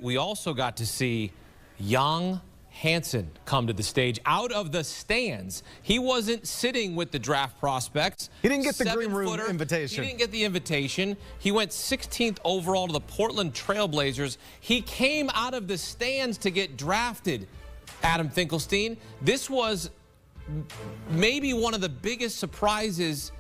we also got to see Young Hansen come to the stage out of the stands. He wasn't sitting with the draft prospects. He didn't get the green room invitation. He didn't get the invitation. He went 16th overall to the Portland Trailblazers. He came out of the stands to get drafted, Adam Finkelstein. This was maybe one of the biggest surprises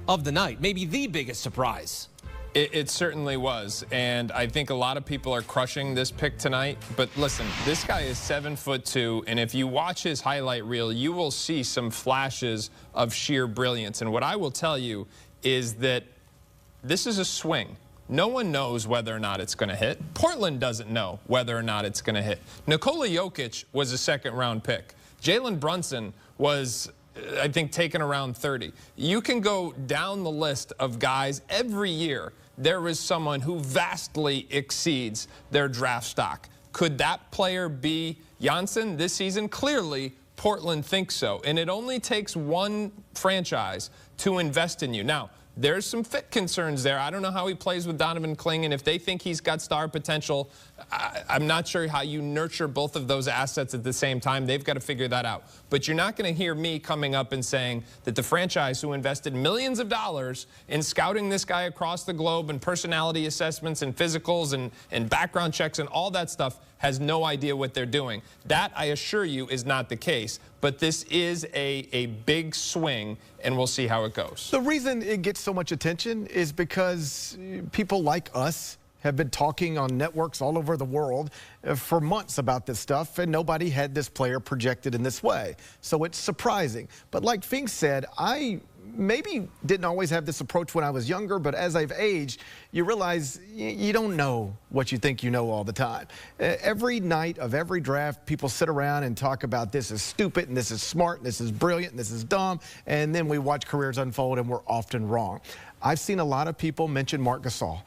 of the night, maybe the biggest surprise. It certainly was, and I think a lot of people are crushing this pick tonight. But listen, this guy is 7'2", and if you watch his highlight reel, you will see some flashes of sheer brilliance. And what I will tell you is that this is a swing. No one knows whether or not it's going to hit. Portland doesn't know whether or not it's going to hit. Nikola Jokic was a second-round pick. Jalen Brunson was, I think, taken around 30. You can go down the list of guys every year. There is someone who vastly exceeds their draft stock. Could that player be Janssen this season? Clearly, Portland thinks so. And it only takes one franchise to invest in you. Now, there's some fit concerns there. I don't know how he plays with Donovan Clingan. If they think he's got star potential, I'm not sure how you nurture both of those assets at the same time. They've got to figure that out. But you're not going to hear me coming up and saying that the franchise who invested millions of dollars in scouting this guy across the globe and personality assessments and physicals and background checks and all that stuff has no idea what they're doing. That, I assure you, is not the case. But this is a big swing, and we'll see how it goes. The reason it gets so much attention is because people like us have been talking on networks all over the world for months about this stuff, and nobody had this player projected in this way. So it's surprising. But like Fink said, I maybe didn't always have this approach when I was younger, but as I've aged, you realize you don't know what you think you know all the time. Every night of every draft, people sit around and talk about this is stupid, and this is smart, and this is brilliant, and this is dumb, and then we watch careers unfold, and we're often wrong. I've seen a lot of people mention Marc Gasol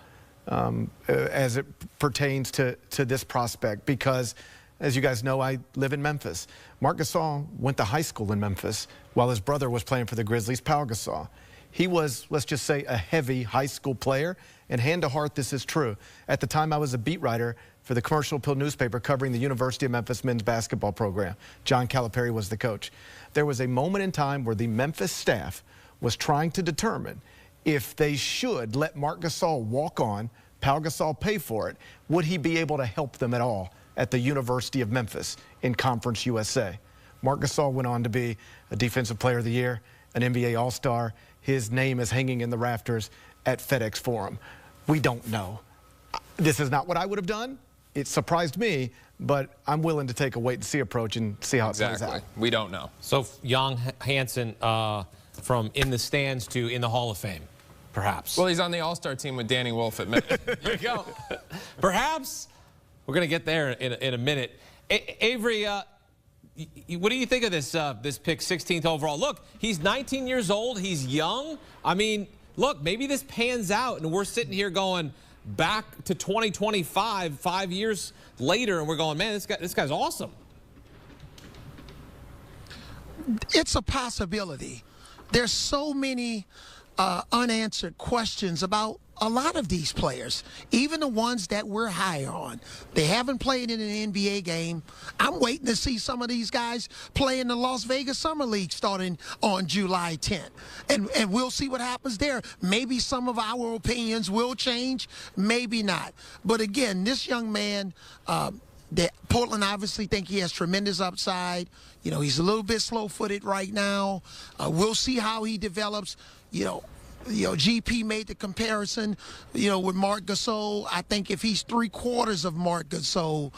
as it pertains to this prospect because, as you guys know, I live in Memphis. Marc Gasol went to high school in Memphis while his brother was playing for the Grizzlies, Pau Gasol. He was, let's just say, a heavy high school player, and hand to heart, this is true. At the time, I was a beat writer for the Commercial Appeal newspaper covering the University of Memphis men's basketball program. John Calipari was the coach. There was a moment in time where the Memphis staff was trying to determine if they should let Marc Gasol walk on, Pau Gasol pay for it, would he be able to help them at all at the University of Memphis in Conference USA? Marc Gasol went on to be a Defensive Player of the Year, an NBA All-Star. His name is hanging in the rafters at FedEx Forum. We don't know. This is not what I would have done. It surprised me, but I'm willing to take a wait-and-see approach and see how it plays out. We don't know. So Young Hansen from in the stands to in the Hall of Fame, perhaps. Well, he's on the All-Star team with Danny Wolf at Memphis. There you go. Perhaps. We're going to get there in a minute. Avery, what do you think of this pick, 16th overall? Look, he's 19 years old. He's young. I mean, look, maybe this pans out, and we're sitting here going back to 2025, 5 years later, and we're going, man, this guy's awesome. It's a possibility. There's so many unanswered questions about a lot of these players, even the ones that we're high on. They haven't played in an NBA game. I'm waiting to see some of these guys play in the Las Vegas Summer League starting on July 10th. And we'll see what happens there. Maybe some of our opinions will change, maybe not. But again, this young man, that Portland obviously think he has tremendous upside. You know, he's a little bit slow-footed right now. We'll see how he develops. You know, GP made the comparison, with Marc Gasol. I think if he's 3/4 of Marc Gasol,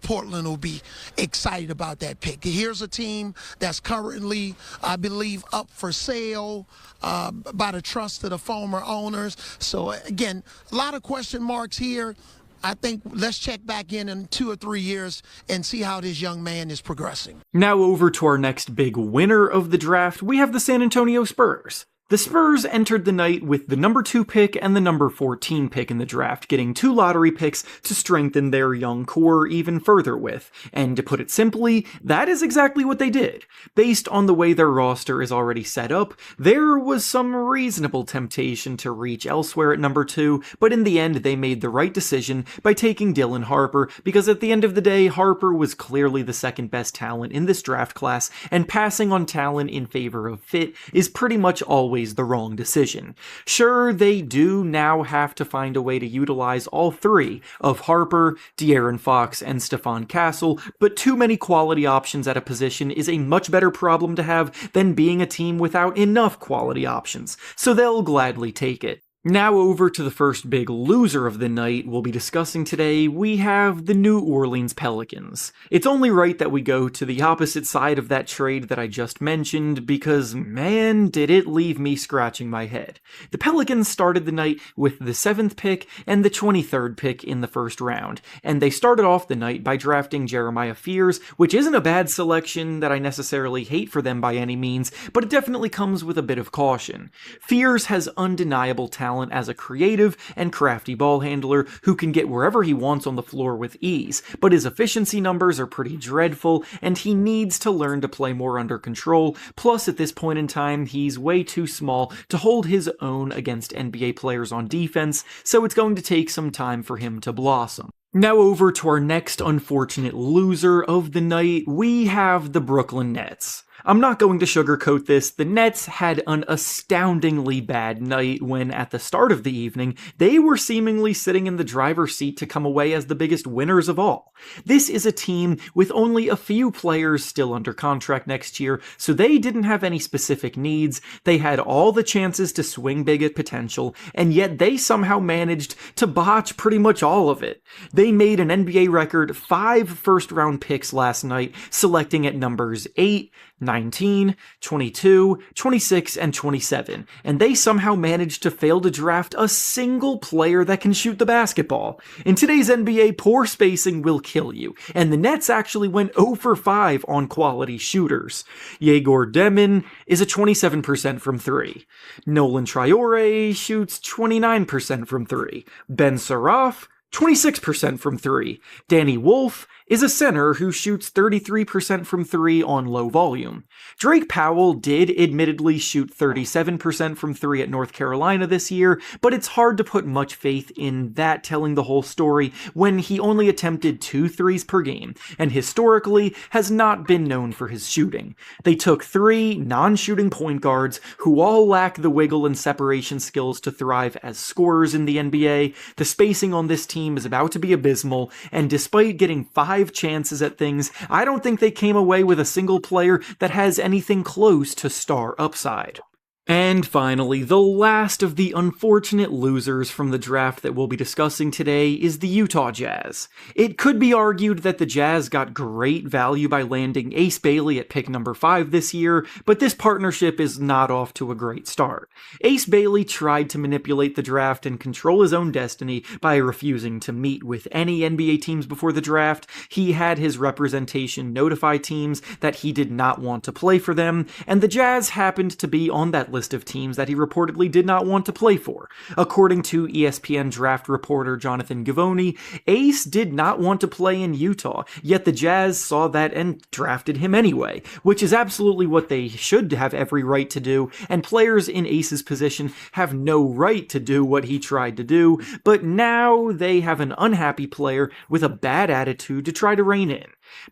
Portland will be excited about that pick. Here's a team that's currently, I believe, up for sale by the trust of the former owners. So, again, a lot of question marks here. I think let's check back in 2 or 3 years and see how this young man is progressing. Now over to our next big winner of the draft, we have the San Antonio Spurs. The Spurs entered the night with the number 2 pick and the number 14 pick in the draft, getting 2 lottery picks to strengthen their young core even further with. And to put it simply, that is exactly what they did. Based on the way their roster is already set up, there was some reasonable temptation to reach elsewhere at number 2, but in the end they made the right decision by taking Dylan Harper, because at the end of the day, Harper was clearly the second best talent in this draft class, and passing on talent in favor of fit is pretty much always the wrong decision. Sure, they do now have to find a way to utilize all 3 of Harper, De'Aaron Fox, and Stephon Castle, but too many quality options at a position is a much better problem to have than being a team without enough quality options, so they'll gladly take it. Now over to the first big loser of the night we'll be discussing today, we have the New Orleans Pelicans. It's only right that we go to the opposite side of that trade that I just mentioned, because man, did it leave me scratching my head. The Pelicans started the night with the 7th pick and the 23rd pick in the first round, and they started off the night by drafting Jeremiah Fears, which isn't a bad selection that I necessarily hate for them by any means, but it definitely comes with a bit of caution. Fears has undeniable talent as a creative and crafty ball handler who can get wherever he wants on the floor with ease, but his efficiency numbers are pretty dreadful, and he needs to learn to play more under control, plus at this point in time he's way too small to hold his own against NBA players on defense, so it's going to take some time for him to blossom. Now over to our next unfortunate loser of the night, we have the Brooklyn Nets. I'm not going to sugarcoat this, the Nets had an astoundingly bad night when, at the start of the evening, they were seemingly sitting in the driver's seat to come away as the biggest winners of all. This is a team with only a few players still under contract next year, so they didn't have any specific needs, they had all the chances to swing big at potential, and yet they somehow managed to botch pretty much all of it. They made an NBA record 5 first-round picks last night, selecting at numbers 8, 19, 22, 26, and 27, and they somehow managed to fail to draft a single player that can shoot the basketball. In today's NBA, poor spacing will kill you, and the Nets actually went 0 for 5 on quality shooters. Yegor Demin is a 27% from 3. Nolan Traore shoots 29% from 3. Ben Saraf, 26% from 3. Danny Wolf is a center who shoots 33% from 3 on low volume. Drake Powell did admittedly shoot 37% from 3 at North Carolina this year, but it's hard to put much faith in that telling the whole story when he only attempted 2 threes per game, and historically has not been known for his shooting. They took 3 non-shooting point guards who all lack the wiggle and separation skills to thrive as scorers in the NBA. The spacing on this team is about to be abysmal, and despite getting 5 chances at things, I don't think they came away with a single player that has anything close to star upside. And finally, the last of the unfortunate losers from the draft that we'll be discussing today is the Utah Jazz. It could be argued that the Jazz got great value by landing Ace Bailey at pick number 5 this year, but this partnership is not off to a great start. Ace Bailey tried to manipulate the draft and control his own destiny by refusing to meet with any NBA teams before the draft. He had his representation notify teams that he did not want to play for them, and the Jazz happened to be on that list of teams that he reportedly did not want to play for. According to ESPN draft reporter Jonathan Givony, Ace did not want to play in Utah, yet the Jazz saw that and drafted him anyway, which is absolutely what they should have every right to do, and players in Ace's position have no right to do what he tried to do, but now they have an unhappy player with a bad attitude to try to rein in.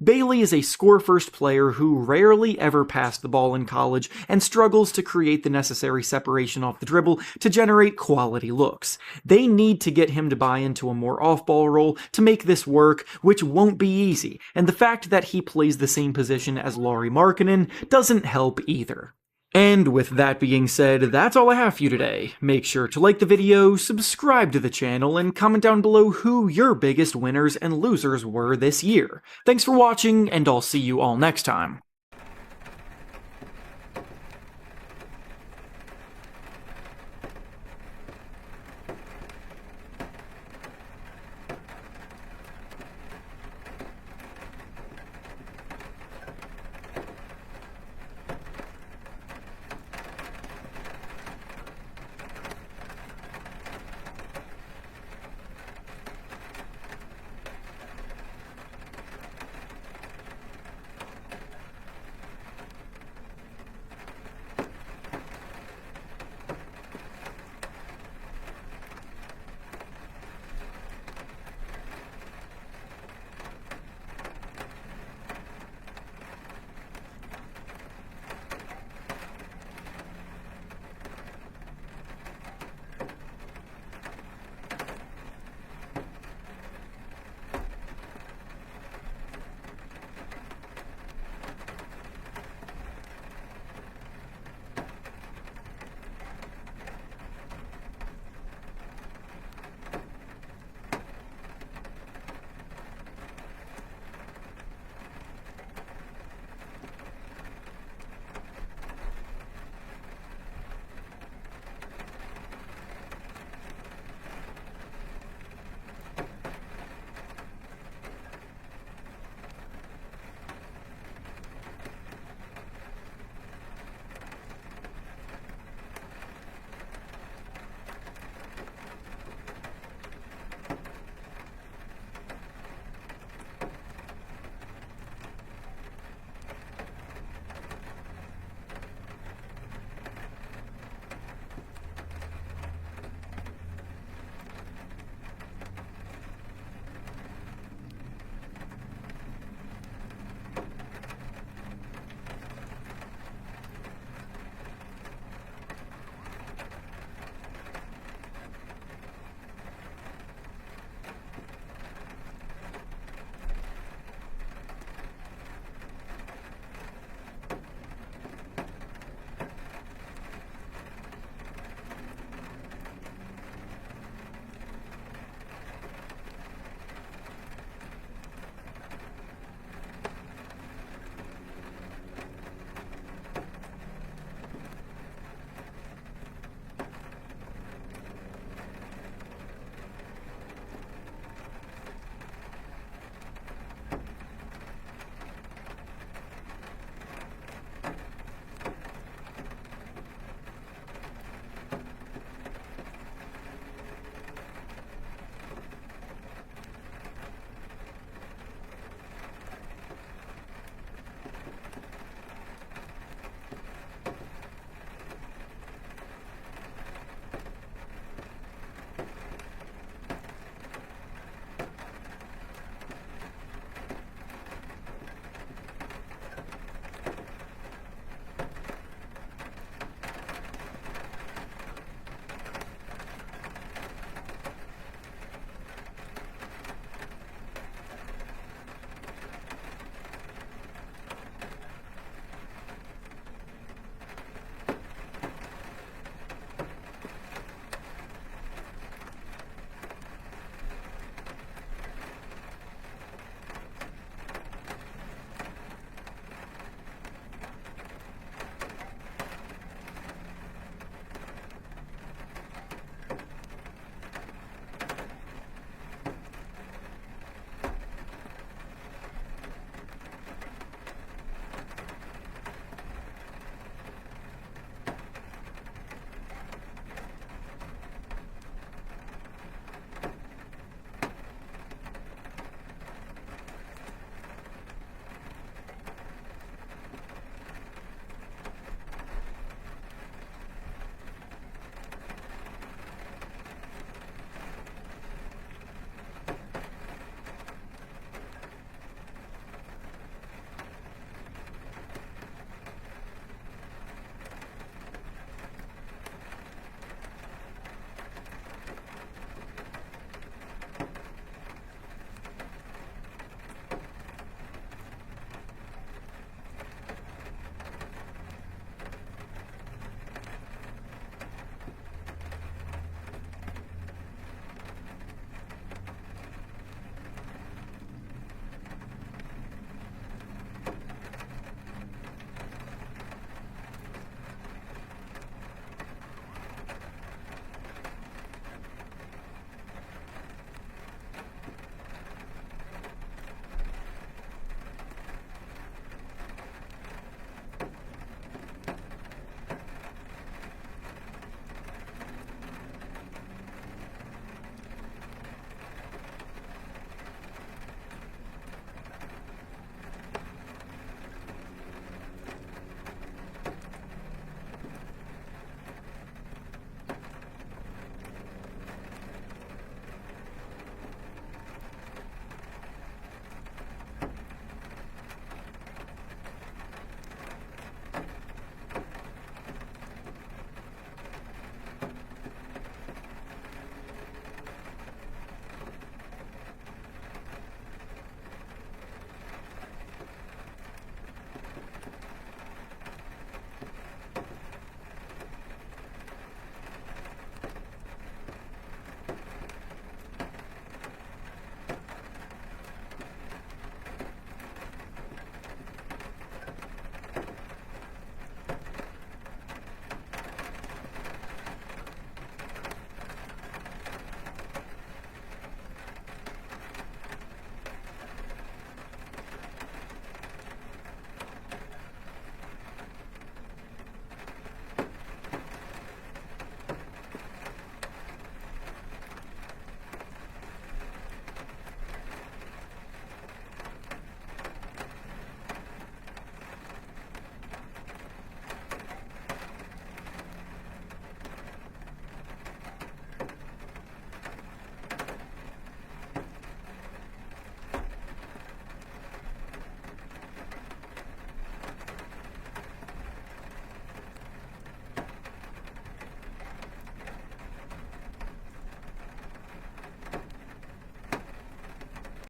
Bailey is a score-first player who rarely ever passed the ball in college and struggles to create the necessary separation off the dribble to generate quality looks. They need to get him to buy into a more off-ball role to make this work, which won't be easy, and the fact that he plays the same position as Lauri Markkanen doesn't help either. And with that being said, that's all I have for you today. Make sure to like the video, subscribe to the channel, and comment down below who your biggest winners and losers were this year. Thanks for watching, and I'll see you all next time.